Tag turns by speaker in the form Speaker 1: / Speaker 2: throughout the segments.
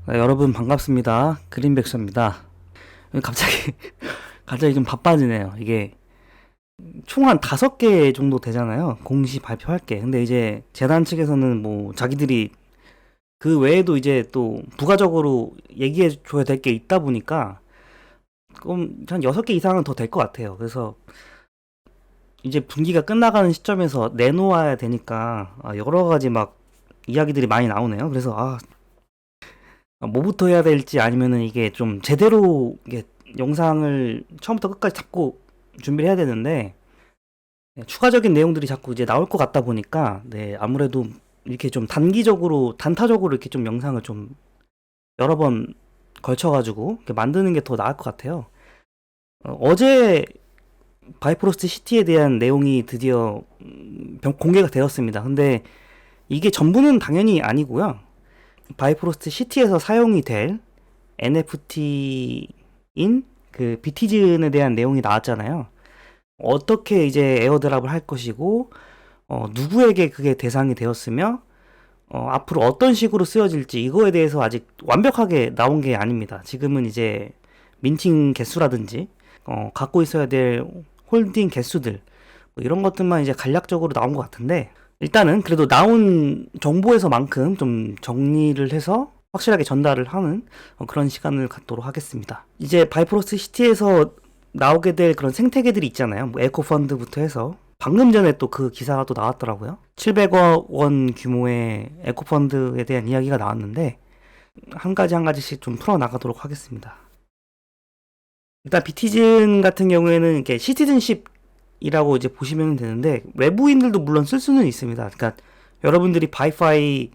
Speaker 1: 여러분 반갑습니다. 그린백서입니다. 갑자기 갑자기 좀 바빠지네요. 이게 총 한 5개 정도 되잖아요. 공시 발표할 게. 근데 이제 재단 측에서는 뭐 자기들이 그 외에도 이제 또 부가적으로 얘기해 줘야 될 게 있다 보니까 한 6개 이상은 더 될 것 같아요. 그래서 이제 분기가 끝나가는 시점에서 내놓아야 되니까 여러 가지 막 이야기들이 많이 나오네요. 그래서 뭐부터 해야 될지 아니면은 이게 좀 제대로 이게 영상을 처음부터 끝까지 잡고 준비를 해야 되는데 추가적인 내용들이 자꾸 이제 나올 것 같다 보니까 아무래도 이렇게 좀 단기적으로 단타적으로 이렇게 좀 영상을 좀 여러 번 걸쳐가지고 이렇게 만드는 게 더 나을 것 같아요. 어제 바이프로스트 시티에 대한 내용이 드디어 공개가 되었습니다. 근데 이게 전부는 당연히 아니고요. 바이프로스트 시티에서 사용이 될 NFT인 그 비티즌에 대한 내용이 나왔잖아요. 어떻게 이제 에어드랍을 할 것이고, 누구에게 그게 대상이 되었으며, 앞으로 어떤 식으로 쓰여질지 이거에 대해서 아직 완벽하게 나온 게 아닙니다. 지금은 이제 민팅 개수라든지, 갖고 있어야 될 홀딩 개수들, 뭐 이런 것들만 이제 간략적으로 나온 것 같은데, 일단은 그래도 나온 정보에서만큼 좀 정리를 해서 확실하게 전달을 하는 그런 시간을 갖도록 하겠습니다. 이제 바이프로스트 시티에서 나오게 될 그런 생태계들이 있잖아요. 뭐 에코펀드부터 해서 방금 전에 또 그 기사가 또 나왔더라고요. 700억 원 규모의 에코펀드에 대한 이야기가 나왔는데 한 가지 한 가지씩 좀 풀어나가도록 하겠습니다. 일단 비티즌 같은 경우에는 이렇게 시티즌십이라고 이제 보시면 되는데 외부인들도 물론 쓸 수는 있습니다. 그러니까 여러분들이 바이파이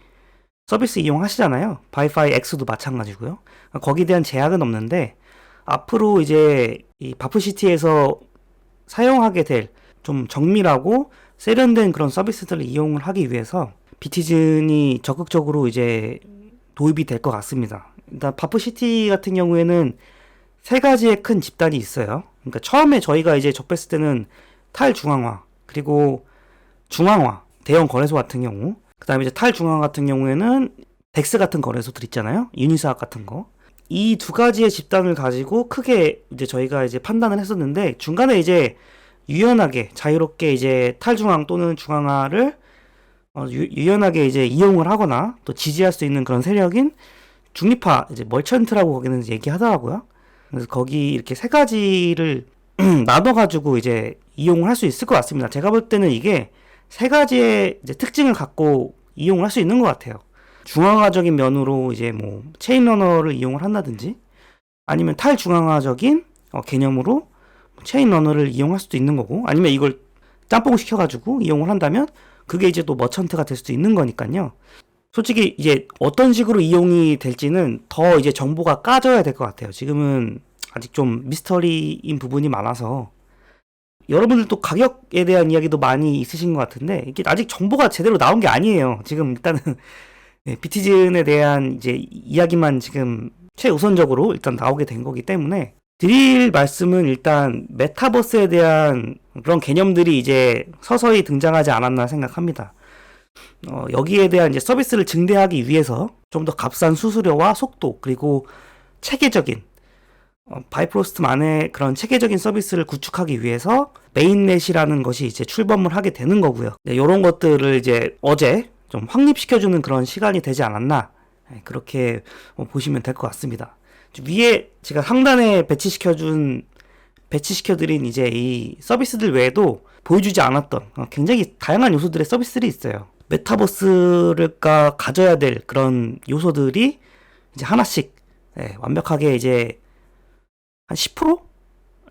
Speaker 1: 서비스 이용하시잖아요. 바이파이 X도 마찬가지고요. 거기에 대한 제약은 없는데 앞으로 이제 이 바프시티에서 사용하게 될 좀 정밀하고 세련된 그런 서비스들을 이용을 하기 위해서 비티즌이 적극적으로 이제 도입이 될 것 같습니다. 일단 바프시티 같은 경우에는 세 가지의 큰 집단이 있어요. 그러니까 처음에 저희가 이제 접했을 때는 탈중앙화, 그리고 중앙화, 대형 거래소 같은 경우, 그 다음에 이제 탈중앙화 같은 경우에는 덱스 같은 거래소들 있잖아요. 유니스왑 같은 거. 이 두 가지의 집단을 가지고 크게 이제 저희가 이제 판단을 했었는데 중간에 이제 유연하게 자유롭게 이제 탈중앙 또는 중앙화를 유연하게 이제 이용을 하거나 또 지지할 수 있는 그런 세력인 중립화 이제 멀천트라고 거기는 얘기하더라고요. 그래서 거기 이렇게 세 가지를 나눠가지고 이제 이용을 할 수 있을 것 같습니다. 제가 볼 때는 이게 세 가지의 이제 특징을 갖고 이용을 할 수 있는 것 같아요. 중앙화적인 면으로 이제 뭐 체인 러너를 이용을 한다든지 아니면 탈중앙화적인 개념으로 체인 러너를 이용할 수도 있는 거고 아니면 이걸 짬뽕 시켜가지고 이용을 한다면 그게 이제 또 머천트가 될 수도 있는 거니까요. 솔직히 이제 어떤 식으로 이용이 될지는 더 이제 정보가 까져야 될 것 같아요. 지금은 아직 좀 미스터리인 부분이 많아서 여러분들도 가격에 대한 이야기도 많이 있으신 것 같은데 이게 아직 정보가 제대로 나온 게 아니에요. 지금 일단은 비티즌에 대한 이제 이야기만 지금 최우선적으로 일단 나오게 된 거기 때문에 드릴 말씀은 일단 메타버스에 대한 그런 개념들이 이제 서서히 등장하지 않았나 생각합니다. 여기에 대한 이제 서비스를 증대하기 위해서 좀 더 값싼 수수료와 속도 그리고 체계적인 바이프로스트만의 그런 체계적인 서비스를 구축하기 위해서 메인넷이라는 것이 이제 출범을 하게 되는 거고요. 네, 이런 것들을 이제 어제 좀 확립시켜주는 그런 시간이 되지 않았나 그렇게 보시면 될 것 같습니다. 위에 제가 상단에 배치시켜드린 이제 이 서비스들 외에도 보여주지 않았던 굉장히 다양한 요소들의 서비스들이 있어요. 메타버스가 가져야 될 그런 요소들이 이제 하나씩 완벽하게 이제 한 10%?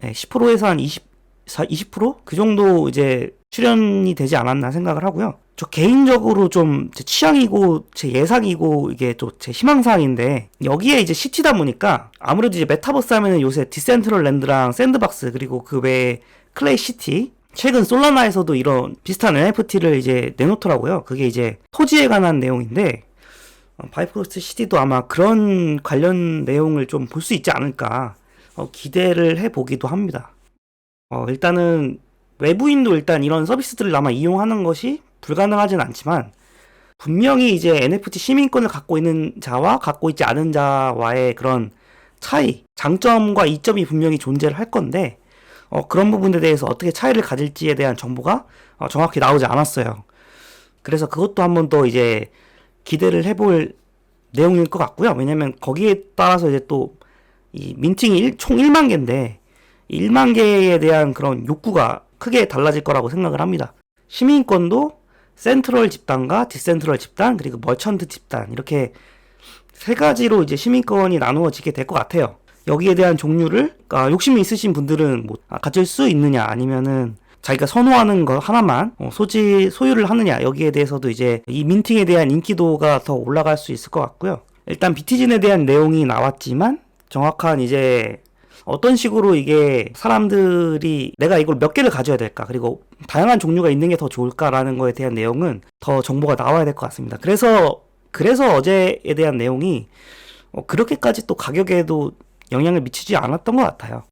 Speaker 1: 10%에서 한 20%? 그 정도 이제 출연이 되지 않았나 생각을 하고요. 저 개인적으로 좀 제 취향이고 제 예상이고 이게 또 제 희망사항인데 여기에 이제 시티다 보니까 아무래도 이제 메타버스 하면은 요새 디센트럴랜드랑 샌드박스 그리고 그 외에 클레이 시티 최근 솔라나에서도 이런 비슷한 NFT를 이제 내놓더라고요. 그게 이제 토지에 관한 내용인데 바이프로스트 시티도 아마 그런 관련 내용을 좀 볼 수 있지 않을까 기대를 해보기도 합니다. 일단은 외부인도 일단 이런 서비스들을 아마 이용하는 것이 불가능하진 않지만 분명히 이제 NFT 시민권을 갖고 있는 자와 갖고 있지 않은 자와의 그런 차이, 장점과 이점이 분명히 존재를 할 건데, 그런 부분에 대해서 어떻게 차이를 가질지에 대한 정보가 정확히 나오지 않았어요. 그래서 그것도 한번 더 이제 기대를 해볼 내용일 것 같고요. 왜냐면 거기에 따라서 이제 또 이 민팅이 총 1만 개인데 1만 개에 대한 그런 욕구가 크게 달라질 거라고 생각을 합니다. 시민권도 센트럴 집단과 디센트럴 집단 그리고 머천트 집단 이렇게 세 가지로 이제 시민권이 나누어지게 될 것 같아요. 여기에 대한 종류를 욕심이 있으신 분들은 뭐 가질 수 있느냐 아니면은 자기가 선호하는 거 하나만 소유를 하느냐 여기에 대해서도 이제 이 민팅에 대한 인기도가 더 올라갈 수 있을 것 같고요. 일단 비티진에 대한 내용이 나왔지만 정확한 이제 어떤 식으로 이게 사람들이 내가 이걸 몇 개를 가져야 될까 그리고 다양한 종류가 있는 게 더 좋을까라는 거에 대한 내용은 더 정보가 나와야 될 것 같습니다. 그래서 어제에 대한 내용이 그렇게까지 또 가격에도 영향을 미치지 않았던 것 같아요.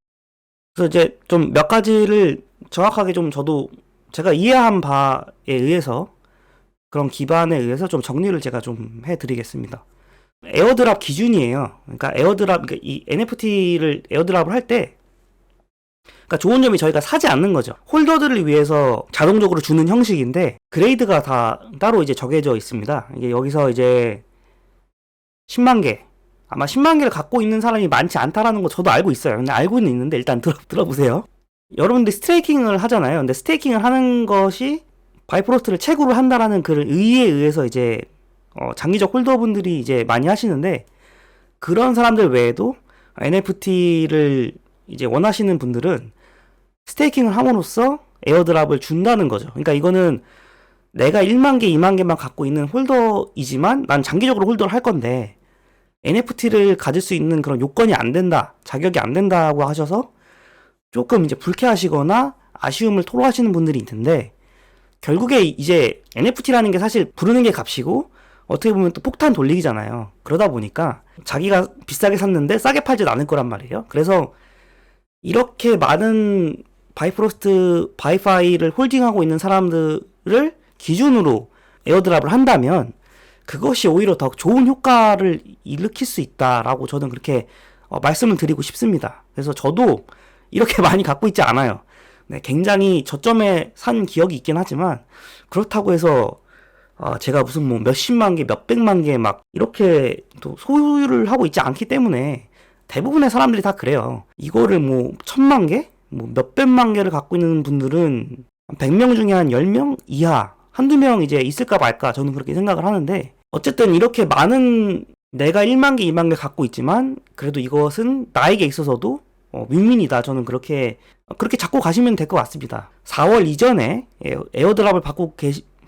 Speaker 1: 그래서 이제 좀 몇 가지를 정확하게 좀 저도 제가 이해한 바에 의해서 그런 기반에 의해서 좀 정리를 제가 좀 해드리겠습니다. 에어드랍 기준이에요. 그러니까 그러니까 이 NFT를 에어드랍을 할 때, 그러니까 좋은 점이 저희가 사지 않는 거죠. 홀더들을 위해서 자동적으로 주는 형식인데, 그레이드가 다 따로 이제 정해져 있습니다. 이게 여기서 이제 10만 개, 아마 10만 개를 갖고 있는 사람이 많지 않다라는 거 저도 알고 있어요. 근데 알고는 있는데 일단 들어보세요. 여러분들 스테이킹을 하잖아요. 근데 스테이킹을 하는 것이 바이프로스트를 채굴을 한다라는 그 의의에 의해서 이제 장기적 홀더분들이 이제 많이 하시는데 그런 사람들 외에도 NFT를 이제 원하시는 분들은 스테이킹을 함으로써 에어드랍을 준다는 거죠. 그러니까 이거는 내가 1만 개, 2만 개만 갖고 있는 홀더이지만 난 장기적으로 홀더를 할 건데 NFT를 가질 수 있는 그런 요건이 안 된다, 자격이 안 된다고 하셔서 조금 이제 불쾌하시거나 아쉬움을 토로하시는 분들이 있는데 결국에 이제 NFT라는 게 사실 부르는 게 값이고 어떻게 보면 또 폭탄 돌리기잖아요. 그러다 보니까 자기가 비싸게 샀는데 싸게 팔진 않을 거란 말이에요. 그래서 이렇게 많은 바이프로스트 바이파이를 홀딩하고 있는 사람들을 기준으로 에어드랍을 한다면 그것이 오히려 더 좋은 효과를 일으킬 수 있다라고 저는 그렇게 말씀을 드리고 싶습니다. 그래서 저도 이렇게 많이 갖고 있지 않아요. 네, 굉장히 저점에 산 기억이 있긴 하지만 그렇다고 해서 제가 무슨 뭐 몇십만 개, 몇백만 개 막 이렇게 또 소유를 하고 있지 않기 때문에 대부분의 사람들이 다 그래요. 이거를 뭐 1000만 개? 뭐 몇백만 개를 갖고 있는 분들은 100명 중에 한 10명 이하, 한두 명 이제 있을까 말까 저는 그렇게 생각을 하는데 어쨌든 이렇게 많은 내가 1만 개, 2만 개 갖고 있지만 그래도 이것은 나에게 있어서도 윈윈이다. 저는 그렇게 잡고 가시면 될 것 같습니다. 4월 이전에 에어드랍을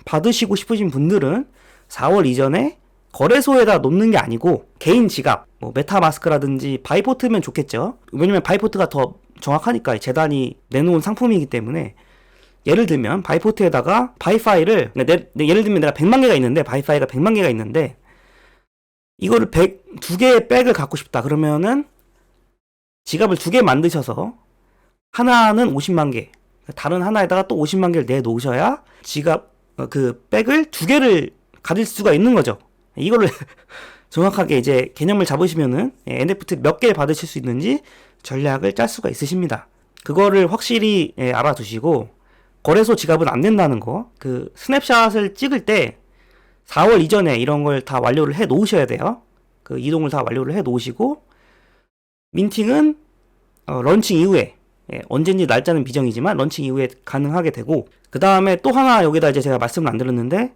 Speaker 1: 받으시고 싶으신 분들은 4월 이전에 거래소에다 놓는 게 아니고 개인 지갑, 뭐 메타마스크라든지 바이포트면 좋겠죠. 왜냐면 바이포트가 더 정확하니까 재단이 내놓은 상품이기 때문에 예를 들면 바이포트에다가 바이파이를 예를 들면 내가 100만 개가 있는데 바이파이가 100만 개가 있는데 이거를 2개의 백을 갖고 싶다. 그러면은 지갑을 2개 만드셔서 하나는 50만 개, 다른 하나에다가 또 50만 개를 내놓으셔야 지갑 그 백을 2개를 가질 수가 있는 거죠. 이거를 정확하게 이제 개념을 잡으시면은 NFT 몇 개 받으실 수 있는지 전략을 짤 수가 있으십니다. 그거를 확실히 알아두시고 거래소 지갑은 안 된다는 거, 그 스냅샷을 찍을 때 4월 이전에 이런 걸 다 완료를 해 놓으셔야 돼요. 그 이동을 다 완료를 해 놓으시고 민팅은 런칭 이후에 언제인지 날짜는 비정이지만 런칭 이후에 가능하게 되고 그 다음에 또 하나 여기다 이제 제가 말씀을 안 드렸는데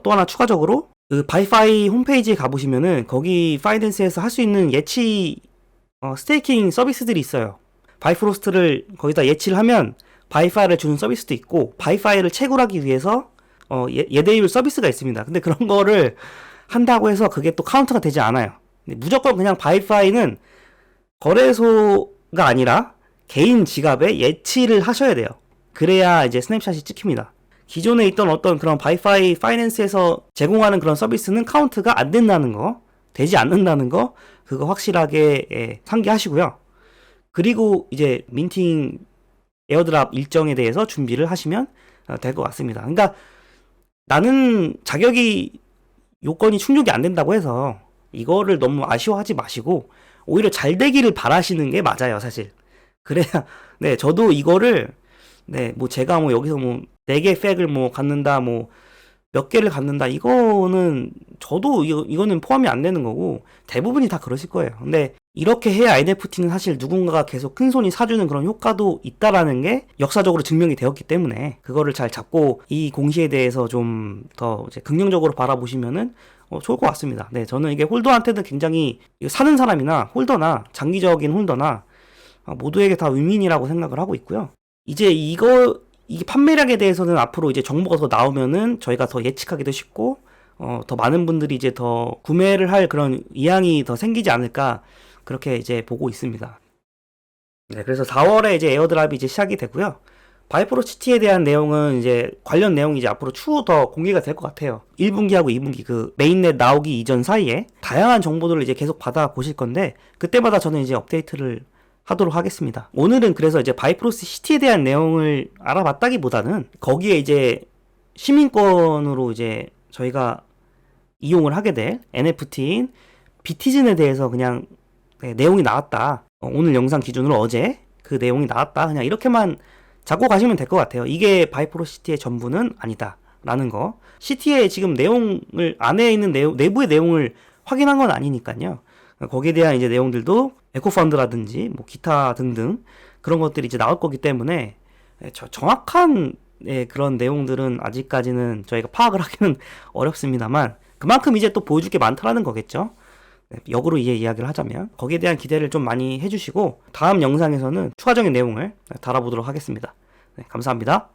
Speaker 1: 또 하나 추가적으로 그 바이파이 홈페이지에 가보시면은 거기 파이낸스에서 할 수 있는 예치 스테이킹 서비스들이 있어요. 바이프로스트를 거기다 예치를 하면 바이파이를 주는 서비스도 있고 바이파이를 채굴하기 위해서 예대율 서비스가 있습니다. 근데 그런 거를 한다고 해서 그게 또 카운트가 되지 않아요. 무조건 그냥 바이파이는 거래소가 아니라 개인 지갑에 예치를 하셔야 돼요. 그래야 이제 스냅샷이 찍힙니다. 기존에 있던 어떤 그런 바이파이 파이낸스에서 제공하는 그런 서비스는 카운트가 안 된다는 거, 되지 않는다는 거, 그거 확실하게 상기하시고요. 그리고 이제 민팅 에어드랍 일정에 대해서 준비를 하시면 될 것 같습니다. 그러니까 나는 자격이 요건이 충족이 안 된다고 해서 이거를 너무 아쉬워하지 마시고 오히려 잘 되기를 바라시는 게 맞아요, 사실. 그래야 네, 저도 이거를 네, 뭐 제가 뭐 여기서 뭐 4개 팩을 뭐 갖는다 뭐 몇 개를 갖는다 이거는 저도 이거는 포함이 안 되는 거고 대부분이 다 그러실 거예요. 근데 이렇게 해야 NFT는 사실 누군가가 계속 큰 손이 사주는 그런 효과도 있다라는 게 역사적으로 증명이 되었기 때문에 그거를 잘 잡고 이 공시에 대해서 좀 더 긍정적으로 바라보시면은 좋을 것 같습니다. 네, 저는 이게 홀더한테는 굉장히 사는 사람이나 홀더나 장기적인 홀더나 모두에게 다 윈윈이라고 생각을 하고 있고요. 이제 이게 판매량에 대해서는 앞으로 이제 정보가 더 나오면은 저희가 더 예측하기도 쉽고, 더 많은 분들이 이제 더 구매를 할 그런 의향이 더 생기지 않을까, 그렇게 이제 보고 있습니다. 네, 그래서 4월에 이제 에어드랍이 이제 시작이 되고요. 바이프로 시티에 대한 내용은 이제 관련 내용이 이제 앞으로 추후 더 공개가 될 것 같아요. 1분기하고 2분기 그 메인넷 나오기 이전 사이에 다양한 정보들을 이제 계속 받아 보실 건데, 그때마다 저는 이제 업데이트를 하도록 하겠습니다. 오늘은 그래서 이제 바이프로스 시티에 대한 내용을 알아봤다기보다는 거기에 이제 시민권으로 이제 저희가 이용을 하게 될 NFT인 비티즌에 대해서 그냥 네, 내용이 나왔다. 오늘 영상 기준으로 어제 그 내용이 나왔다. 그냥 이렇게만 잡고 가시면 될 것 같아요. 이게 바이프로 시티의 전부는 아니다. 라는 거. 시티의 지금 내용을, 안에 있는 내부의 내용을 확인한 건 아니니까요. 거기에 대한 이제 내용들도 에코펀드라든지 뭐 기타 등등 그런 것들이 이제 나올 거기 때문에 정확한 그런 내용들은 아직까지는 저희가 파악을 하기는 어렵습니다만 그만큼 이제 또 보여줄 게 많다라는 거겠죠. 역으로 이야기를 하자면 거기에 대한 기대를 좀 많이 해주시고 다음 영상에서는 추가적인 내용을 달아보도록 하겠습니다. 네, 감사합니다.